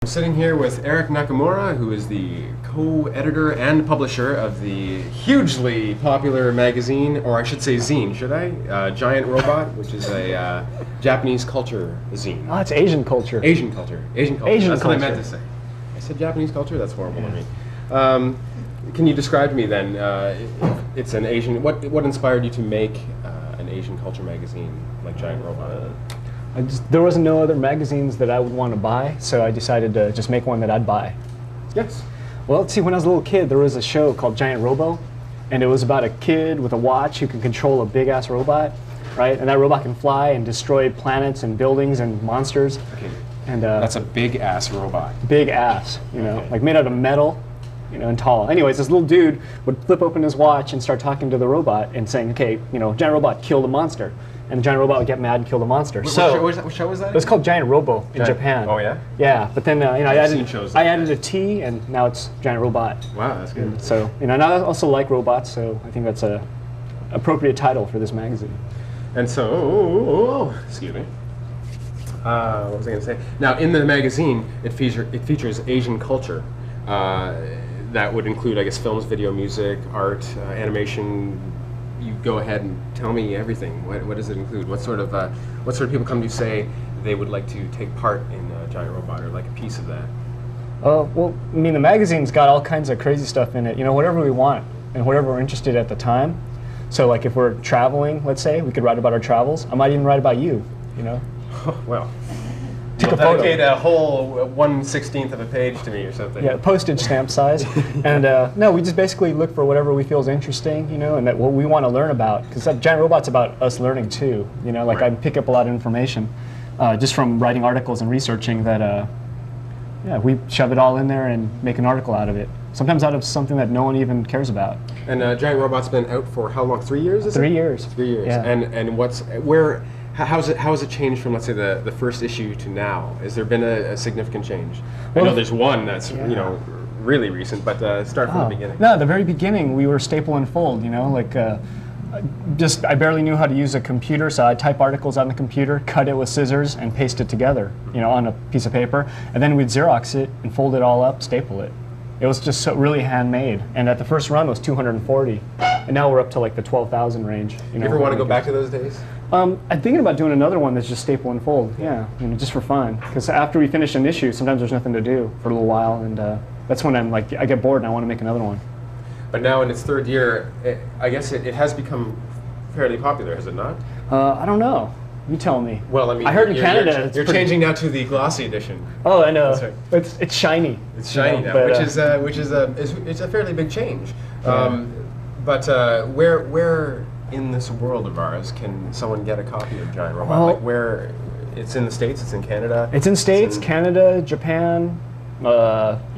I'm sitting here with Eric Nakamura, who is the co-editor and publisher of the hugely popular magazine, or I should say zine, should I? Giant Robot, which is a Japanese culture zine. Oh, it's Asian culture. Asian culture. Asian culture. Asian That's culture. what I meant to say. I said Japanese culture? That's horrible to me. Can you describe to me then, it's an Asian, what inspired you to make an Asian culture magazine like Giant Robot? There wasn't no other magazines that I would want to buy, so I decided to just make one that I'd buy. Yes. Well, let's see, when I was a little kid, there was a show called Giant Robo, and it was about a kid with a watch who can control a big-ass robot, right? And that robot can fly and destroy planets and buildings and monsters. Okay. And that's a big-ass robot. Big ass, you know, Okay. like made out of metal, you know, and tall. Anyways, this little dude would flip open his watch and start talking to the robot and saying, okay, you know, Giant Robot, kill the monster. And the Giant Robot would get mad and kill the monster. What show was that? It was called Giant Robo in Japan. Oh yeah? Yeah, but then you know, I like added a T, and now it's Giant Robot. Wow, that's good. So you know, and I also like robots, so I think that's a appropriate title for this magazine. And so, excuse me. What was I going to say? Now, in the magazine, it features Asian culture. That would include, I guess, films, video, music, art, animation. You go ahead and tell me everything. What does it include? What sort of people come to you say they would like to take part in Giant Robot or like a piece of that? Well, I mean, the magazine's got all kinds of crazy stuff in it. You know, whatever we want and whatever we're interested at the time. So, like, if we're traveling, let's say, we could write about our travels. I might even write about you. You know. Well. Take You'll a photo. dedicate a whole 1/16 of a page to me or something. Yeah, postage stamp size. And no, we just basically look for whatever we feel is interesting, you know, and that what we want to learn about. Because Giant Robot's about us learning too. You know, like Right. I pick up a lot of information just from writing articles and researching that. Yeah, we shove it all in there and make an article out of it. Sometimes out of something that no one even cares about. And Giant Robot's been out for how long? 3 years? 3 years. 3 years. Yeah. And how has it changed from, let's say, the first issue to now? Has there been a significant change? I know there's one that's you know really recent, but start from the beginning. No, at the very beginning we were staple and fold. You know, like I barely knew how to use a computer, so I'd type articles on the computer, cut it with scissors, and paste it together. You know, on a piece of paper, and then we'd Xerox it and fold it all up, staple it. It was just so really handmade. And at the first run it was 240, and now we're up to like the 12,000 range. You ever want to go back to those days? I'm thinking about doing another one that's just staple and fold. Yeah, you know, just for fun. Because after we finish an issue, sometimes there's nothing to do for a little while, and that's when I'm like, I get bored and I want to make another one. But now in its third year, I guess it has become fairly popular, has it not? I don't know. You tell me. Well, I mean, I heard in Canada you're changing now to the glossy edition. Oh, I know. That's right. It's shiny. It's shiny now, but, which is a fairly big change. But where in this world of ours can someone get a copy of Giant Robot? Well, like where it's in the States, it's in Canada. It's in States, Canada, Japan,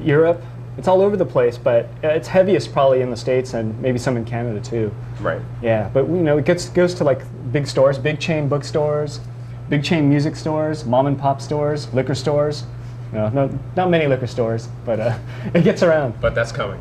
Europe. It's all over the place, but it's heaviest probably in the States and maybe some in Canada too. Right. Yeah, but you know, it goes to like big stores, big chain bookstores, big chain music stores, mom and pop stores, liquor stores. You know, not many liquor stores, but it gets around. But that's coming.